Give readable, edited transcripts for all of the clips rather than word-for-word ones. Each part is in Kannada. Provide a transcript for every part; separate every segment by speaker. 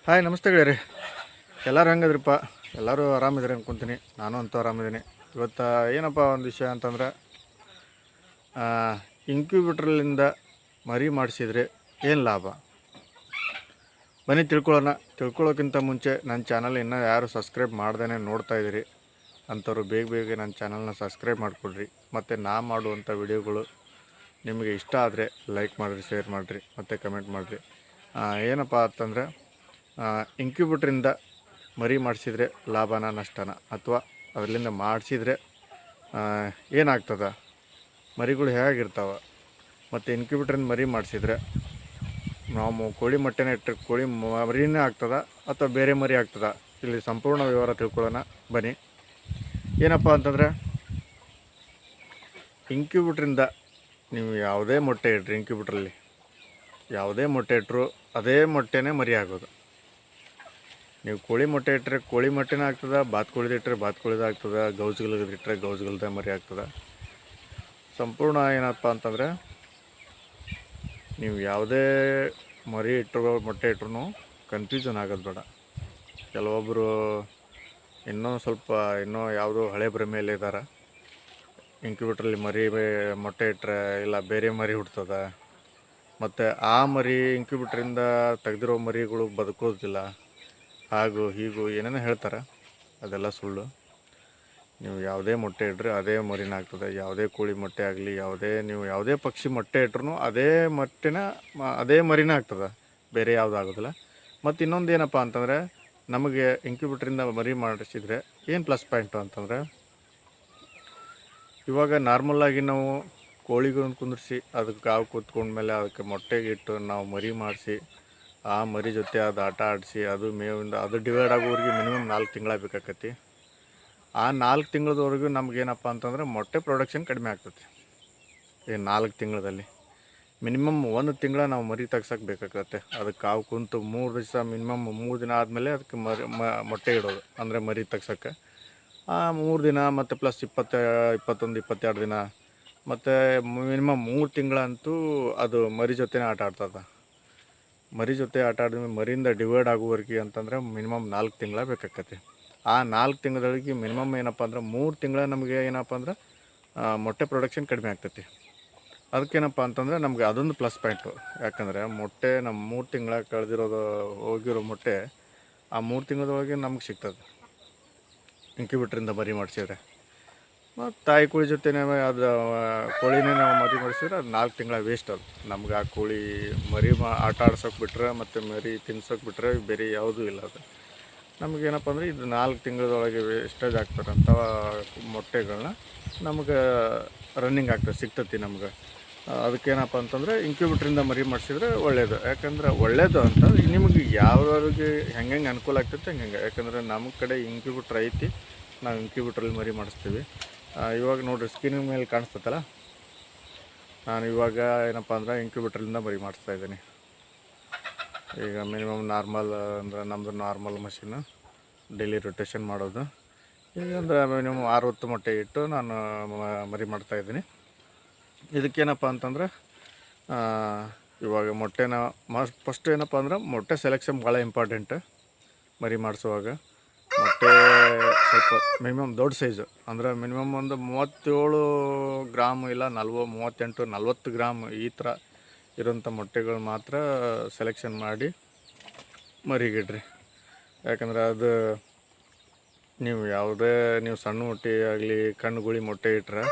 Speaker 1: ಹಾಯ್ ನಮಸ್ತೆ ಗೆಳೆಯರಿ. ಎಲ್ಲರೂ ಹೆಂಗದ್ರಿಪ್ಪ? ಎಲ್ಲರೂ ಆರಾಮಿದ್ದಾರೆ ಅನ್ಕೊತೀನಿ. ನಾನು ಅಂತೂ ಆರಾಮಿದ್ದೀನಿ. ಇವತ್ತು ಏನಪ್ಪ ಒಂದು ವಿಷಯ ಅಂತಂದ್ರೆ, ಇಂಕ್ಯುಬೇಟ್ರಲ್ಲಿಂದ ಮರಿ ಮಾಡಿಸಿದರೆ ಏನು ಲಾಭ, ಬನ್ನಿ ತಿಳ್ಕೊಳ್ಳೋಕ್ಕಿಂತ ಮುಂಚೆ ನನ್ನ ಚಾನಲ್ ಇನ್ನೂ ಯಾರು ಸಬ್ಸ್ಕ್ರೈಬ್ ಮಾಡ್ದೇ ನೋಡ್ತಾ ಇದ್ದೀರಿ ಅಂಥವ್ರು ಬೇಗ ನನ್ನ ಚಾನಲ್ನ ಸಬ್ಸ್ಕ್ರೈಬ್ ಮಾಡಿಕೊಡ್ರಿ. ಮತ್ತು ನಾ ಮಾಡುವಂಥ ವಿಡಿಯೋಗಳು ನಿಮಗೆ ಇಷ್ಟ ಆದರೆ ಲೈಕ್ ಮಾಡಿರಿ, ಶೇರ್ ಮಾಡಿರಿ, ಮತ್ತು ಕಮೆಂಟ್ ಮಾಡಿರಿ. ಏನಪ್ಪ ಅಂತಂದರೆ, ಇಂಕ್ಯುಬೇಟ್ರಿಂದ ಮರಿ ಮಾಡಿಸಿದರೆ ಲಾಭನ ನಷ್ಟನ, ಅಥವಾ ಅದರಿಂದ ಮಾಡಿಸಿದರೆ ಏನಾಗ್ತದೆ, ಮರಿಗಳು ಹೇಗಿರ್ತಾವೆ, ಮತ್ತು ಇಂಕ್ಯುಬೇಟ್ರಿಂದ ಮರಿ ಮಾಡಿಸಿದ್ರೆ ನಾವು ಕೋಳಿ ಮೊಟ್ಟೆನೇ ಇಟ್ಟರೆ ಕೋಳಿ ಮರಿನೇ ಆಗ್ತದೆ ಅಥವಾ ಬೇರೆ ಮರಿ ಆಗ್ತದೆ, ಇಲ್ಲಿ ಸಂಪೂರ್ಣ ವಿವರ ತಿಳ್ಕೊಳ್ಳೋಣ ಬನ್ನಿ. ಏನಪ್ಪ ಅಂತಂದರೆ, ಇಂಕ್ಯುಬೇಟ್ರಿಂದ ನೀವು ಯಾವುದೇ ಮೊಟ್ಟೆ ಇಟ್ರಿ, ಇಂಕ್ಯುಬೇಟ್ರಲ್ಲಿ ಯಾವುದೇ ಮೊಟ್ಟೆ ಇಟ್ಟರು ಅದೇ ಮೊಟ್ಟೆನೇ ಮರಿ ಆಗೋದು. ನೀವು ಕೋಳಿ ಮೊಟ್ಟೆ ಇಟ್ಟರೆ ಕೋಳಿ ಮೊಟ್ಟೆನೇ ಆಗ್ತದೆ, ಬಾತುಕೋಳಿದು ಇಟ್ಟರೆ ಬಾತುಕೋಳಿದು ಆಗ್ತದೆ, ಗೌಜುಗಳದ್ದು ಇಟ್ಟರೆ ಗೌಜುಗಳದ್ದೇ ಮರಿ ಆಗ್ತದೆ. ಸಂಪೂರ್ಣ ಏನಪ್ಪ ಅಂತಂದರೆ, ನೀವು ಯಾವುದೇ ಮರಿ ಇಟ್ಟರು ಮೊಟ್ಟೆ ಇಟ್ಟರು ಕನ್ಫ್ಯೂಷನ್ ಆಗೋದು ಬೇಡ. ಕೆಲವೊಬ್ಬರು ಇನ್ನೂ ಯಾವುದೋ ಹಳೆ ಭ್ರಮೆಯಲ್ಲಿ ಇದ್ದಾರೆ. ಇಂಕ್ಯುಬೇಟ್ರಲ್ಲಿ ಮೊಟ್ಟೆ ಇಟ್ಟರೆ ಇಲ್ಲ ಬೇರೆ ಮರಿ ಹುಡ್ತದೆ, ಮತ್ತು ಆ ಮರಿ ಇಂಕ್ಯುಬೇಟ್ರಿಂದ ತೆಗೆದಿರೋ ಮರಿಗಳು ಬದುಕೋದಿಲ್ಲ, ಹಾಗೂ ಹೀಗೂ ಏನೇನೋ ಹೇಳ್ತಾರೆ. ಅದೆಲ್ಲ ಸುಳ್ಳು. ನೀವು ಯಾವುದೇ ಮೊಟ್ಟೆ ಇಟ್ಟರೆ ಅದೇ ಮರಿನ ಆಗ್ತದೆ. ಯಾವುದೇ ಕೋಳಿ ಮೊಟ್ಟೆ ಆಗಲಿ, ನೀವು ಯಾವುದೇ ಪಕ್ಷಿ ಮೊಟ್ಟೆ ಇಟ್ರೂ ಅದೇ ಮರಿನ ಆಗ್ತದೆ, ಬೇರೆ ಯಾವುದೂ ಆಗೋದಿಲ್ಲ. ಮತ್ತು ಇನ್ನೊಂದು ಏನಪ್ಪ ಅಂತಂದರೆ, ನಮಗೆ ಇಂಕ್ಯುಬೇಟ್ರಿಂದ ಮರಿ ಮಾಡಿಸಿದರೆ ಏನು ಪ್ಲಸ್ ಪಾಯಿಂಟು ಅಂತಂದರೆ, ಇವಾಗ ನಾರ್ಮಲ್ಲಾಗಿ ನಾವು ಕೋಳಿಗಳನ್ನು ಕುಂದಿರಿಸಿ ಅದಕ್ಕೆ ಕಾವು ಕೂತ್ಕೊಂಡ್ಮೇಲೆ ಅದಕ್ಕೆ ಮೊಟ್ಟೆಗೆ ಇಟ್ಟು ನಾವು ಮರಿ ಮಾಡಿಸಿ ಆ ಮರಿ ಜೊತೆ ಅದು ಆಟ ಆಡಿಸಿ ಅದು ಮೇವಿಂದ ಅದು ಡಿವೈಡ್ ಆಗೋವರೆಗೆ ಮಿನಿಮಮ್ 4 ತಿಂಗಳ ಬೇಕಾಕತಿ. ಆ 4 ತಿಂಗಳದವರೆಗೂ ನಮಗೇನಪ್ಪ ಅಂತಂದರೆ ಮೊಟ್ಟೆ ಪ್ರೊಡಕ್ಷನ್ ಕಡಿಮೆ ಆಗ್ತೈತಿ. ಈ 4 ತಿಂಗಳಲ್ಲಿ ಮಿನಿಮಮ್ 1 ತಿಂಗಳ ನಾವು ಮರಿ ತೆಗ್ಸೋಕೆ ಬೇಕಾಗತ್ತೆ. ಅದಕ್ಕೆ ಕಾವು ಕುಂತು 3 ದಿವಸ, ಮಿನಿಮಮ್ 3 ದಿನ ಆದಮೇಲೆ ಅದಕ್ಕೆ ಮೊಟ್ಟೆ ಇಡೋದು, ಅಂದರೆ ಮರಿ ತೆಗ್ಸೋಕ್ಕೆ. ಆ 3 ದಿನ ಮತ್ತು ಪ್ಲಸ್ 20, 21, 22 ದಿನ ಮತ್ತು ಮಿನಿಮಮ್ 3 ತಿಂಗಳಂತೂ ಅದು ಮರಿ ಜೊತೆನೇ ಆಟ ಆಡ್ತದೆ. ಮರಿ ಜೊತೆ ಆಟ ಆಡಿದ್ಮೇಲೆ ಮರಿಯಿಂದ ಡಿವೈಡ್ ಆಗುವವರೆಗೆ ಅಂತಂದರೆ ಮಿನಿಮಮ್ 4 ತಿಂಗಳ ಬೇಕಾಕತಿ. ಆ 4 ತಿಂಗಳಿಗೆ ಮಿನಿಮಮ್ ಏನಪ್ಪ ಅಂದ್ರೆ 3 ತಿಂಗಳ ನಮಗೆ ಏನಪ್ಪ ಅಂದ್ರೆ ಮೊಟ್ಟೆ ಪ್ರೊಡಕ್ಷನ್ ಕಡಿಮೆ ಆಗ್ತೈತಿ. ಅದಕ್ಕೇನಪ್ಪ ಅಂತಂದರೆ ನಮಗೆ ಅದೊಂದು ಪ್ಲಸ್ ಪಾಯಿಂಟು. ಯಾಕಂದರೆ ಮೊಟ್ಟೆ ನಮ್ಮ 3 ತಿಂಗಳ ಹೋಗಿರೋ ಮೊಟ್ಟೆ ಆ 3 ತಿಂಗಳದೊಳಗೆ ನಮ್ಗೆ ಸಿಗ್ತದೆ ಇಂಕ್ಯುಬೇಟ್ರಿಂದ ಮರಿ ಮಾಡಿಸಿದ್ರೆ. ಮತ್ತು ತಾಯಿ ಕೋಳಿ ಜೊತೆನೇ ಅದು ಕೋಳಿನೇ ನಾವು ಮರಿ ಮಾಡಿಸಿದ್ರೆ ಅದು 4 ತಿಂಗಳ ವೇಸ್ಟ್. ಅದು ನಮ್ಗೆ ಆ ಕೋಳಿ ಮರಿ ಆಟ ಆಡ್ಸೋಕೆ ಬಿಟ್ರೆ ಮತ್ತು ಮರಿ ತಿನ್ಸೋಕೆ ಬಿಟ್ಟರೆ ಬೇರೆ ಯಾವುದೂ ಇಲ್ಲ. ಅದು ನಮಗೇನಪ್ಪ ಅಂದರೆ ಇದು 4 ತಿಂಗಳದೊಳಗೆ ವೇಸ್ಟೇಜ್ ಆಗ್ತಾರಂಥ ಮೊಟ್ಟೆಗಳನ್ನ ನಮ್ಗೆ ರನ್ನಿಂಗ್ ಸಿಗ್ತತಿ ನಮ್ಗೆ. ಅದಕ್ಕೇನಪ್ಪ ಅಂತಂದರೆ ಇಂಕ್ಯುಬೇಟ್ರಿಂದ ಮರಿ ಮಾಡಿಸಿದ್ರೆ ಒಳ್ಳೆಯದು. ಯಾಕಂದ್ರೆ ಒಳ್ಳೆಯದು ಅಂತ ನಿಮಗೆ ಯಾವ್ಯಾವ್ರಿಗೆ ಹೆಂಗೆ ಅನುಕೂಲ ಆಗ್ತೈತೆ ಹಂಗೆ. ಯಾಕಂದರೆ ನಮ್ಮ ಕಡೆ ಇಂಕ್ಯುಬೇಟ್ರ್ ಐತಿ, ನಾವು ಇಂಕ್ಯುಬೇಟ್ರಲ್ಲಿ ಮರಿ ಮಾಡಿಸ್ತೀವಿ. ಇವಾಗ ನೋಡಿರಿ ಸ್ಕ್ರೀನ್ ಮೇಲೆ ಕಾಣಿಸ್ತೈತಲ್ಲ, ನಾನು ಇವಾಗ ಏನಪ್ಪ ಅಂದ್ರೆ ಇಂಕ್ಯುಬೇಟ್ರಿಂದ ಮರಿ ಮಾಡಿಸ್ತಾಯಿದ್ದೀನಿ. ಈಗ ಮಿನಿಮಮ್ ನಾರ್ಮಲ್ ಅಂದರೆ ನಮ್ಮದು ನಾರ್ಮಲ್ ಮಷಿನ್ನು ಡೈಲಿ ರೊಟೇಷನ್ ಮಾಡೋದು. ಈಗ ಅಂದರೆ ಮಿನಿಮಮ್ 60 ಮೊಟ್ಟೆ ಇಟ್ಟು ನಾನು ಮರಿ ಮಾಡ್ತಾಯಿದ್ದೀನಿ. ಇದಕ್ಕೇನಪ್ಪ ಅಂತಂದರೆ, ಇವಾಗ ಮೊಟ್ಟೆನ ಫಸ್ಟ್ ಏನಪ್ಪ ಅಂದ್ರೆ ಮೊಟ್ಟೆ ಸೆಲೆಕ್ಷನ್ ಭಾಳ ಇಂಪಾರ್ಟೆಂಟ್. ಮರಿ ಮಾಡಿಸುವಾಗ ಮೊಟ್ಟೆ ಸ್ವಲ್ಪ ಮಿನಿಮಮ್ ದೊಡ್ಡ ಸೈಜು, ಅಂದರೆ ಮಿನಿಮಮ್ ಒಂದು 37 ಗ್ರಾಮ್ ಇಲ್ಲ 38, 40 ಗ್ರಾಮ್ ಈ ಥರ ಇರೋಂಥ ಮೊಟ್ಟೆಗಳು ಮಾತ್ರ ಸೆಲೆಕ್ಷನ್ ಮಾಡಿ ಮರಿಗಿಡ್ರಿ. ಯಾಕಂದರೆ ಅದು ನೀವು ಸಣ್ಣ ಮೊಟ್ಟೆ ಆಗಲಿ ಕಣ್ಣುಗುಳಿ ಮೊಟ್ಟೆ ಇಟ್ಟರೆ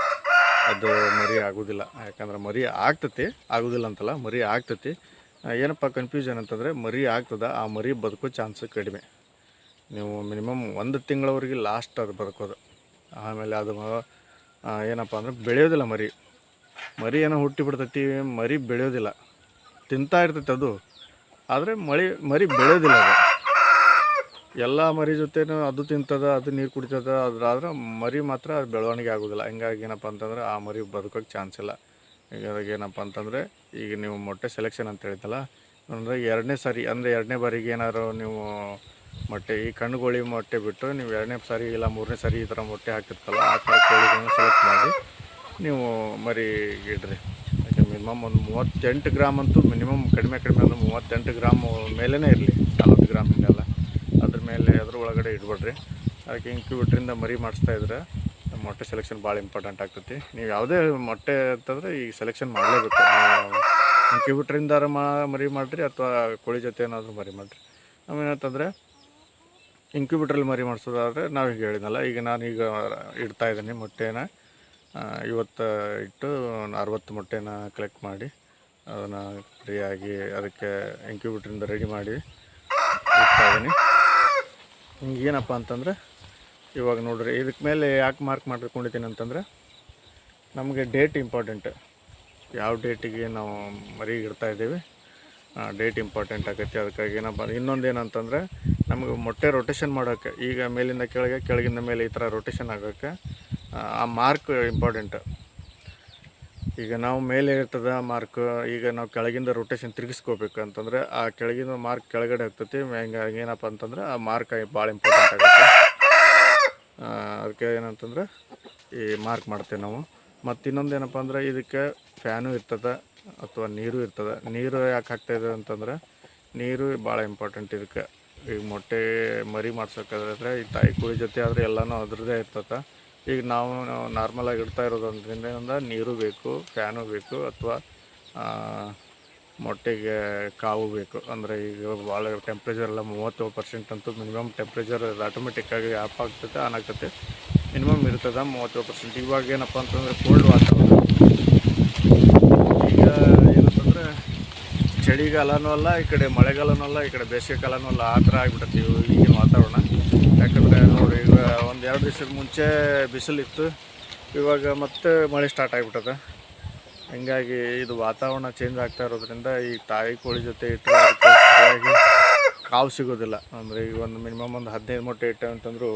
Speaker 1: ಅದು ಮರಿ ಆಗೋದಿಲ್ಲ. ಯಾಕಂದ್ರೆ ಮರಿ ಆಗ್ತತಿ, ಆಗೋದಿಲ್ಲ ಅಂತಲ್ಲ, ಮರಿ ಆಗ್ತತಿ. ಏನಪ್ಪ ಕನ್ಫ್ಯೂಷನ್ ಅಂತಂದರೆ, ಮರಿ ಆಗ್ತದೆ, ಆ ಮರಿ ಬದುಕೋ ಚಾನ್ಸ್ ಕಡಿಮೆ. ನೀವು ಮಿನಿಮಮ್ 1 ತಿಂಗಳವರೆಗೆ ಲಾಸ್ಟ್ ಅದು ಬದುಕೋದು. ಆಮೇಲೆ ಅದು ಏನಪ್ಪ ಅಂದರೆ ಬೆಳೆಯೋದಿಲ್ಲ. ಮರಿ ಏನೋ ಹುಟ್ಟಿಬಿಡ್ತೈತಿ, ಮರಿ ಬೆಳೆಯೋದಿಲ್ಲ. ತಿಂತಾ ಇರ್ತೈತೆ ಅದು, ಆದರೆ ಮರಿ ಬೆಳೆಯೋದಿಲ್ಲ. ಅದು ಎಲ್ಲ ಮರಿ ಜೊತೆನೂ ಅದು ತಿಂತದ, ಅದು ನೀರು ಕುಡಿತದ, ಅದಾದ್ರೆ ಮರಿ ಮಾತ್ರ ಅದು ಬೆಳವಣಿಗೆ ಆಗೋದಿಲ್ಲ. ಹಿಂಗಾಗಿ ಏನಪ್ಪ ಅಂತಂದರೆ ಆ ಮರಿ ಬದುಕೋಕ್ಕೆ ಚಾನ್ಸ್ ಇಲ್ಲ. ಈಗ ಏನಪ್ಪ ಅಂತಂದರೆ, ಈಗ ನೀವು ಮೊಟ್ಟೆ ಸೆಲೆಕ್ಷನ್ ಅಂತ ಹೇಳಿದ್ದಲ್ಲ, ಅಂದರೆ 2ನೇ ಸಾರಿ, ಅಂದರೆ 2ನೇ ಬಾರಿಗೆ ಏನಾದ್ರು ನೀವು ಮೊಟ್ಟೆ ಈ ಕಣ್ಣುಗೋಳಿ ಮೊಟ್ಟೆ ಬಿಟ್ಟು ನೀವು 2ನೇ ಸಾರಿ ಇಲ್ಲ 3ನೇ ಸಾರಿ ಈ ಥರ ಮೊಟ್ಟೆ ಹಾಕಿರ್ತಲ್ಲ, ಆ ಥರ ಕೋಳಿಗಳನ್ನ ಸೆಲೆಕ್ಟ್ ಮಾಡಿ ನೀವು ಮರಿ ಇಡ್ರಿ. ಯಾಕೆ ಮಿನಿಮಮ್ ಒಂದು 38 ಗ್ರಾಮ್ ಅಂತೂ ಮಿನಿಮಮ್ ಕಡಿಮೆ ಅಂದ್ರೆ 38 ಗ್ರಾಮ್ ಮೇಲೇ ಇರಲಿ, 40 ಗ್ರಾಮ್ ಹಿಂಗೆಲ್ಲ ಅದ್ರ ಮೇಲೆ ಅದ್ರ ಒಳಗಡೆ ಇಡ್ಬೇಡ್ರಿ. ಅದಕ್ಕೆ ಇಂಕ್ಯುಬೇಟ್ರಿಂದ ಮರಿ ಮಾಡಿಸ್ತಾಯಿದ್ರೆ ಮೊಟ್ಟೆ ಸೆಲೆಕ್ಷನ್ ಭಾಳ ಇಂಪಾರ್ಟೆಂಟ್ ಆಗ್ತೈತಿ. ನೀವು ಯಾವುದೇ ಮೊಟ್ಟೆ ಅಂತಂದರೆ ಈಗ ಸೆಲೆಕ್ಷನ್ ಮಾಡಲೇಬೇಕು. ಇಂಕ್ಯುಬೇಟ್ರಿಂದ ಮರಿ ಮಾಡಿರಿ ಅಥವಾ ಕೋಳಿ ಜೊತೆ ಏನಾದರೂ ಮರಿ ಮಾಡಿರಿ. ನಾವೇನಂತಂದರೆ ಇಂಕ್ಯುಬೇಟ್ರಲ್ಲಿ ಮರಿ ಮಾಡಿಸೋದಾದರೆ ನಾವು ಈಗ ಹೇಳಿದ್ನಲ್ಲ, ಈಗ ನಾನೀಗ ಇಡ್ತಾಯಿದ್ದೀನಿ ಮೊಟ್ಟೆನ. ಇವತ್ತು ಇಟ್ಟು 60 ಮೊಟ್ಟೆನ ಕಲೆಕ್ಟ್ ಮಾಡಿ ಅದನ್ನು ಫ್ರೀಯಾಗಿ ಅದಕ್ಕೆ ಇಂಕ್ಯುಬೇಟ್ರಿಂದ ರೆಡಿ ಮಾಡಿ ಇಡ್ತಾಯಿದ್ದೀನಿ. ಏನಪ್ಪ ಅಂತಂದರೆ ಇವಾಗ ನೋಡಿರಿ, ಇದಕ್ಕೆ ಮೇಲೆ ಯಾಕೆ ಮಾರ್ಕ್ ಮಾಡ್ಕೊಂಡಿದ್ದೀನಿ ಅಂತಂದರೆ ನಮಗೆ ಡೇಟ್ ಇಂಪಾರ್ಟೆಂಟ್. ಯಾವ ಡೇಟಿಗೆ ನಾವು ಮರಿ ಇಡ್ತಾಯಿದ್ದೀವಿ ಡೇಟ್ ಇಂಪಾರ್ಟೆಂಟ್ ಆಗುತ್ತೆ. ಅದಕ್ಕಾಗಿ ಏನಪ್ಪ ಇನ್ನೊಂದು ಏನಂತಂದರೆ ನಮಗೆ ಮೊಟ್ಟೆ ರೊಟೇಷನ್ ಮಾಡೋಕ್ಕೆ, ಈಗ ಮೇಲಿಂದ ಕೆಳಗೆ ಕೆಳಗಿಂದ ಮೇಲೆ ಈ ಥರ ರೊಟೇಷನ್ ಆಗೋಕ್ಕೆ ಆ ಮಾರ್ಕ್ ಇಂಪಾರ್ಟೆಂಟ್. ಈಗ ನಾವು ಮೇಲೆ ಇರ್ತದೆ ಮಾರ್ಕ್, ಈಗ ನಾವು ಕೆಳಗಿಂದ ರೊಟೇಷನ್ ತಿರುಗಿಸ್ಕೋಬೇಕು ಅಂತಂದರೆ ಆ ಕೆಳಗಿನ ಮಾರ್ಕ್ ಕೆಳಗಡೆ ಆಗ್ತೈತಿ. ಹಿಂಗಾಗಿ ಏನಪ್ಪ ಅಂತಂದರೆ ಆ ಮಾರ್ಕ್ ಭಾಳ ಇಂಪಾರ್ಟೆಂಟ್ ಆಗುತ್ತೆ. ಅದಕ್ಕೆ ಏನಂತಂದರೆ ಈ ಮಾರ್ಕ್ ಮಾಡ್ತೇವೆ ನಾವು. ಮತ್ತು ಇನ್ನೊಂದು ಏನಪ್ಪ ಅಂದ್ರೆ ಇದಕ್ಕೆ ಫ್ಯಾನು ಇರ್ತದೆ ಅಥವಾ ನೀರು ಇರ್ತದೆ. ನೀರು ಯಾಕೆ ಹಾಕ್ತಾಯಿದೆ ಅಂತಂದರೆ ನೀರು ಭಾಳ ಇಂಪಾರ್ಟೆಂಟ್ ಇದಕ್ಕೆ. ಈಗ ಮೊಟ್ಟೆ ಮರಿ ಮಾಡ್ಸೋಕ್ಕಾದ್ರೆ ಈ ತಾಯಿ ಕೋಳಿ ಜೊತೆ ಆದರೆ ಎಲ್ಲನೂ ಅದ್ರದ್ದೇ ಇರ್ತದೆ. ಈಗ ನಾವು ನಾರ್ಮಲಾಗಿ ಇಡ್ತಾ ಇರೋದ್ರಿಂದ ನೀರು ಬೇಕು, ಫ್ಯಾನು ಬೇಕು, ಅಥವಾ ಮೊಟ್ಟೆಗೆ ಕಾವು ಬೇಕು. ಅಂದರೆ ಈಗ ಭಾಳ ಟೆಂಪ್ರೇಚರ್ ಎಲ್ಲ 37% ಅಂತೂ ಮಿನಿಮಮ್ ಟೆಂಪ್ರೇಚರ್ ಆಟೋಮೆಟಿಕ್ಕಾಗಿ ಆಫ್ ಆಗ್ತೈತೆ, ಆನ್ ಆಗ್ತೈತೆ. ಮಿನಿಮಮ್ ಇರ್ತದೆ 37%. ಇವಾಗ ಏನಪ್ಪ ಅಂತಂದರೆ ಕೋಲ್ಡ್ ವಾತಾವರಣ. ಈಗ ಏನಂತಂದರೆ ಚಳಿಗಾಲನೂ ಅಲ್ಲ, ಈ ಕಡೆ ಮಳೆಗಾಲನೂ ಅಲ್ಲ, ಈ ಕಡೆ ಬೇಸಿಗೆ ಕಾಲನೂ ಅಲ್ಲ, ಆ ಥರ ಆಗಿಬಿಟ್ಟೈತಿ ಈಗಿನ ವಾತಾವರಣ. ಯಾಕಂದರೆ ನೋಡಿ, ಈಗ 1-2 ದಿವಸದ ಮುಂಚೆ ಬಿಸಿಲಿತ್ತು, ಇವಾಗ ಮತ್ತೆ ಮಳೆ ಸ್ಟಾರ್ಟ್ ಆಗಿಬಿಟ್ಟದೆ. ಹೀಗಾಗಿ ಇದು ವಾತಾವರಣ ಚೇಂಜ್ ಆಗ್ತಾ ಇರೋದ್ರಿಂದ ಈ ತಾಯಿ ಕೋಳಿ ಜೊತೆ ಇಟ್ಟರೆ ಅದಕ್ಕೆ ಸರಿಯಾಗಿ ಕಾವು ಸಿಗೋದಿಲ್ಲ. ಅಂದರೆ ಈಗ ಒಂದು ಮಿನಿಮಮ್ ಒಂದು 15 ಮೊಟ್ಟೆ ಇಟ್ಟೆ ಅಂತಂದರೂ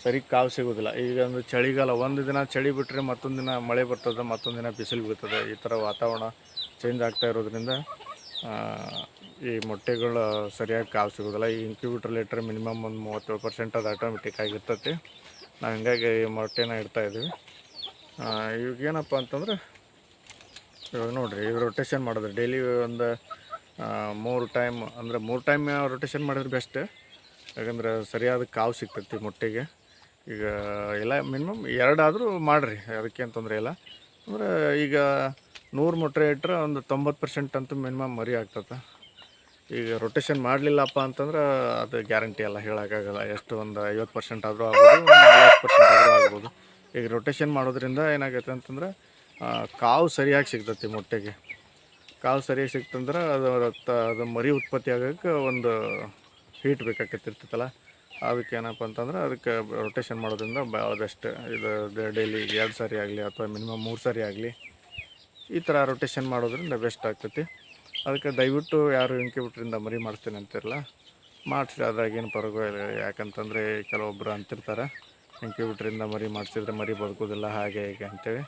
Speaker 1: ಸರಿ ಕಾವು ಸಿಗೋದಿಲ್ಲ. ಈಗ ಒಂದು ಚಳಿಗಾಲ, ಒಂದು ದಿನ ಚಳಿ ಬಿಟ್ಟರೆ ಮತ್ತೊಂದು ದಿನ ಮಳೆ ಬರ್ತದೆ, ಮತ್ತೊಂದು ದಿನ ಬಿಸಿಲು ಬೀಳ್ತದೆ. ಈ ಥರ ವಾತಾವರಣ ಚೇಂಜ್ ಆಗ್ತಾ ಇರೋದ್ರಿಂದ ಈ ಮೊಟ್ಟೆಗಳು ಸರಿಯಾಗಿ ಕಾವು ಸಿಗೋದಿಲ್ಲ. ಈ ಇಂಕ್ಯುಬೇಟ್ರಲ್ಲಿ ಇಟ್ಟರೆ ಮಿನಿಮಮ್ ಒಂದು 37% ಅದು ಆಟೋಮೆಟಿಕ್ ಆಗಿರ್ತೈತಿ. ನಾವು ಹೀಗಾಗಿ ಈ ಮೊಟ್ಟೆನ ಇಡ್ತಾಯಿದ್ದೀವಿ. ಇವಾಗೇನಪ್ಪ ಅಂತಂದ್ರೆ ಇವಾಗ ನೋಡಿರಿ, ಇದು ರೊಟೇಷನ್ ಮಾಡಿದ್ರೆ ಡೈಲಿ ಒಂದು 3 ಟೈಮ್, ಅಂದರೆ 3 ಟೈಮ್ ರೊಟೇಷನ್ ಮಾಡಿದ್ರೆ ಬೆಸ್ಟ್. ಯಾಕಂದ್ರೆ ಸರಿಯಾದ ಕಾವು ಸಿಗ್ತೈತಿ ಮೊಟ್ಟೆಗೆ. ಈಗ ಎಲ್ಲ ಮಿನಿಮಮ್ 2 ಆದರೂ ಮಾಡಿರಿ, ಅದಕ್ಕೇನು ತೊಂದರೆ ಇಲ್ಲ. ಅಂದರೆ ಈಗ 100 ಮೊಟ್ಟೆ ಇಟ್ಟರೆ ಒಂದು 90% ಅಂತೂ ಮಿನಿಮಮ್ ಮರಿ ಆಗ್ತದೆ. ಈಗ ರೊಟೇಷನ್ ಮಾಡಲಿಲ್ಲಪ್ಪ ಅಂತಂದ್ರೆ ಅದು ಗ್ಯಾರಂಟಿ ಎಲ್ಲ ಹೇಳೋಕ್ಕಾಗಲ್ಲ. ಎಷ್ಟು ಒಂದು 50% ಆದರೂ ಆಗ್ಬೋದು, 40% ಆದರೂ ಆಗ್ಬೋದು. ಈಗ ರೊಟೇಷನ್ ಮಾಡೋದ್ರಿಂದ ಏನಾಗೈತೆ ಅಂತಂದ್ರೆ ಕಾವು ಸರಿಯಾಗಿ ಸಿಗ್ತೈತಿ ಮೊಟ್ಟೆಗೆ. ಕಾವು ಸರಿಯಾಗಿ ಸಿಕ್ತಂದ್ರೆ ಅದು ಮರಿ ಉತ್ಪತ್ತಿ ಆಗೋಕ್ಕೆ ಒಂದು ಹೀಟ್ ಬೇಕಾಗ್ತಿರ್ತೈತಲ್ಲ, ಅದಕ್ಕೆ ಏನಪ್ಪ ಅಂತಂದ್ರೆ ಅದಕ್ಕೆ ರೊಟೇಷನ್ ಮಾಡೋದ್ರಿಂದ ಭಾಳ ಬೆಸ್ಟ್. ಇದು ಡೈಲಿ 2 ಸಾರಿ ಆಗಲಿ ಅಥವಾ ಮಿನಿಮಮ್ 3 ಸಾರಿ ಆಗಲಿ, ಈ ಥರ ರೊಟೇಷನ್ ಮಾಡೋದ್ರಿಂದ ಬೆಸ್ಟ್ ಆಗ್ತೈತಿ. ಅದಕ್ಕೆ ದಯವಿಟ್ಟು ಯಾರು ಇಂಕ್ಯುಬೇಟ್ರಿಂದ ಮರಿ ಮಾಡಿಸ್ತೀನಿ ಅಂತಿರಲ್ಲ, ಮಾಡಿಸಿ. ಅದ್ರಾಗೇನು ಪರವಾಗಿಲ್ಲ. ಯಾಕಂತಂದರೆ ಕೆಲವೊಬ್ಬರು ಅಂತಿರ್ತಾರೆ ಇಂಕ್ಯುಬೇಟ್ರಿಂದ ಮರಿ ಮಾಡಿಸಿದ್ರೆ ಮರಿ ಬದುಕೋದಿಲ್ಲ ಹಾಗೆ ಹೀಗೆ ಅಂತೇಳಿ.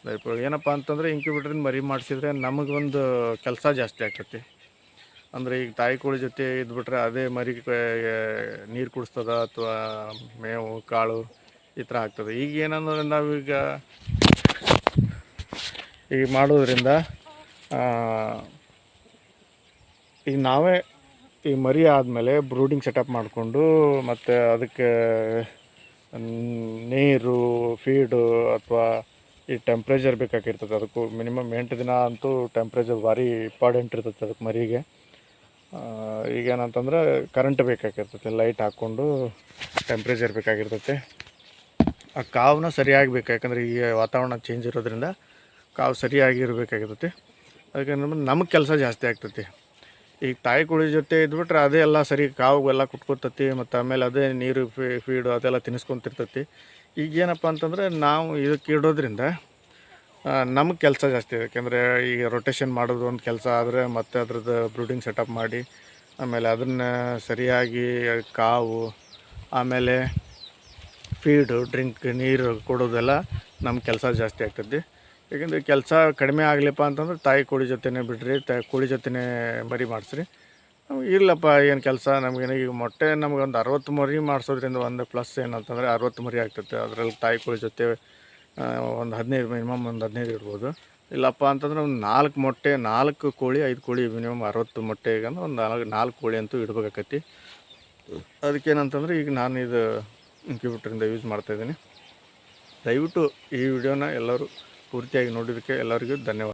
Speaker 1: ದಯವಿಟ್ಟು ಏನಪ್ಪ ಅಂತಂದರೆ ಇಂಕ್ಯುಬೇಟ್ರಿಂದ ಮರಿ ಮಾಡಿಸಿದ್ರೆ ನಮಗೊಂದು ಕೆಲಸ ಜಾಸ್ತಿ ಆಗ್ತೈತಿ. ಅಂದರೆ ಈಗ ತಾಯಿ ಕೋಳಿ ಜೊತೆ ಇದ್ಬಿಟ್ರೆ ಅದೇ ಮರಿ ನೀರು ಕುಡಿಸ್ತದ ಅಥವಾ ಮೇವು ಕಾಳು ಈ ಥರ ಆಗ್ತದೆ. ಈಗ ಏನಂದ್ರೆ ನಾವೀಗ ಈಗ ಮಾಡೋದ್ರಿಂದ ಈಗ ನಾವೇ ಈ ಮರಿ ಆದಮೇಲೆ ಬ್ರೂಡಿಂಗ್ ಸೆಟಪ್ ಮಾಡಿಕೊಂಡು ಮತ್ತು ಅದಕ್ಕೆ ನೀರು, ಫೀಡು ಅಥವಾ ಈ ಟೆಂಪ್ರೇಚರ್ ಬೇಕಾಗಿರ್ತದೆ. ಅದಕ್ಕೂ ಮಿನಿಮಮ್ 8 ದಿನ ಅಂತೂ ಟೆಂಪ್ರೇಚರ್ ಭಾರಿ ಇಂಪಾರ್ಟೆಂಟ್ ಇರ್ತೈತೆ ಅದಕ್ಕೆ ಮರಿಗೆ. ಈಗೇನಂತಂದ್ರೆ ಕರೆಂಟ್ ಬೇಕಾಗಿರ್ತೈತೆ, ಲೈಟ್ ಹಾಕ್ಕೊಂಡು ಟೆಂಪ್ರೇಚರ್ ಬೇಕಾಗಿರ್ತೈತೆ. ಆ ಕಾವನ್ನ ಸರಿಯಾಗಿ ಬೇಕು, ಯಾಕಂದರೆ ಈಗ ವಾತಾವರಣ ಚೇಂಜ್ ಇರೋದ್ರಿಂದ ಕಾವು ಸರಿಯಾಗಿ ಇರಬೇಕಾಗಿರ್ತೈತಿ. ಅದಕ್ಕೆ ನಮಗೆ ಕೆಲಸ ಜಾಸ್ತಿ ಆಗ್ತೈತಿ. ಈಗ ತಾಯಿ ಕೋಳಿ ಜೊತೆ ಇದ್ಬಿಟ್ರೆ ಅದೇ ಎಲ್ಲ ಸರಿ ಕಾವುಗೆಲ್ಲ ಕುಟ್ಕೊತೈತಿ, ಮತ್ತು ಆಮೇಲೆ ಅದೇ ನೀರು ಫೀಡು ಅದೆಲ್ಲ ತಿನ್ನಿಸ್ಕೊತಿರ್ತೈತಿ. ಈಗೇನಪ್ಪ ಅಂತಂದರೆ ನಾವು ಇದಕ್ಕೆ ಇಡೋದ್ರಿಂದ ನಮಗೆ ಕೆಲಸ ಜಾಸ್ತಿ. ಯಾಕೆಂದರೆ ಈಗ ರೊಟೇಷನ್ ಮಾಡೋದು ಒಂದು ಕೆಲಸ ಆದರೆ ಮತ್ತು ಅದ್ರದ್ದು ಬ್ರೂಡಿಂಗ್ ಸೆಟಪ್ ಮಾಡಿ ಆಮೇಲೆ ಅದನ್ನು ಸರಿಯಾಗಿ ಕಾವು ಆಮೇಲೆ ಫೀಡು ಡ್ರಿಂಕ್ ನೀರು ಕೊಡೋದೆಲ್ಲ ನಮ್ಮ ಕೆಲಸ ಜಾಸ್ತಿ ಆಗ್ತೈತಿ. ಯಾಕೆಂದರೆ ಕೆಲಸ ಕಡಿಮೆ ಆಗಲಿಪ್ಪ ಅಂತಂದ್ರೆ ತಾಯಿ ಕೋಳಿ ಜೊತೆನೇ ಬಿಡ್ರಿ, ಕೋಳಿ ಜೊತೆನೇ ಮರಿ ಮಾಡಿಸ್ರಿ. ಇಲ್ಲಪ್ಪ ಏನು ಕೆಲಸ ನಮಗೇನು, ಈಗ ಮೊಟ್ಟೆ ನಮಗೊಂದು 60 ಮರಿ ಮಾಡಿಸೋದ್ರಿಂದ ಒಂದು ಪ್ಲಸ್ ಏನಂತಂದರೆ 60 ಮರಿ ಆಗ್ತೈತೆ. ಅದರಲ್ಲಿ ತಾಯಿ ಕೋಳಿ ಜೊತೆ ಒಂದು 15 ಮಿನಿಮಮ್ ಒಂದು 15 ಇಡ್ಬೋದು. ಇಲ್ಲಪ್ಪ ಅಂತಂದ್ರೆ ಒಂದು 4 ಮೊಟ್ಟೆ 4 ಕೋಳಿ 5 ಕೋಳಿ ಮಿನಿಮಮ್ 60 ಮೊಟ್ಟೆಗೆ ಅಂದ್ರೆ ಒಂದು 4 ಕೋಳಿ ಅಂತೂ ಇಡಬೇಕಾಕತಿ. ಅದಕ್ಕೇನಂತಂದ್ರೆ ಈಗ ನಾನು ಇದು ಇಂಕ್ಯುಬೇಟ್ರಿಂದ ಯೂಸ್ ಮಾಡ್ತಾಯಿದ್ದೀನಿ. ದಯವಿಟ್ಟು ಈ ವಿಡಿಯೋನ ಎಲ್ಲರೂ ಪೂರ್ತಿಯಾಗಿ ನೋಡಿದ್ದಕ್ಕೆ ಎಲ್ಲರಿಗೂ ಧನ್ಯವಾದ.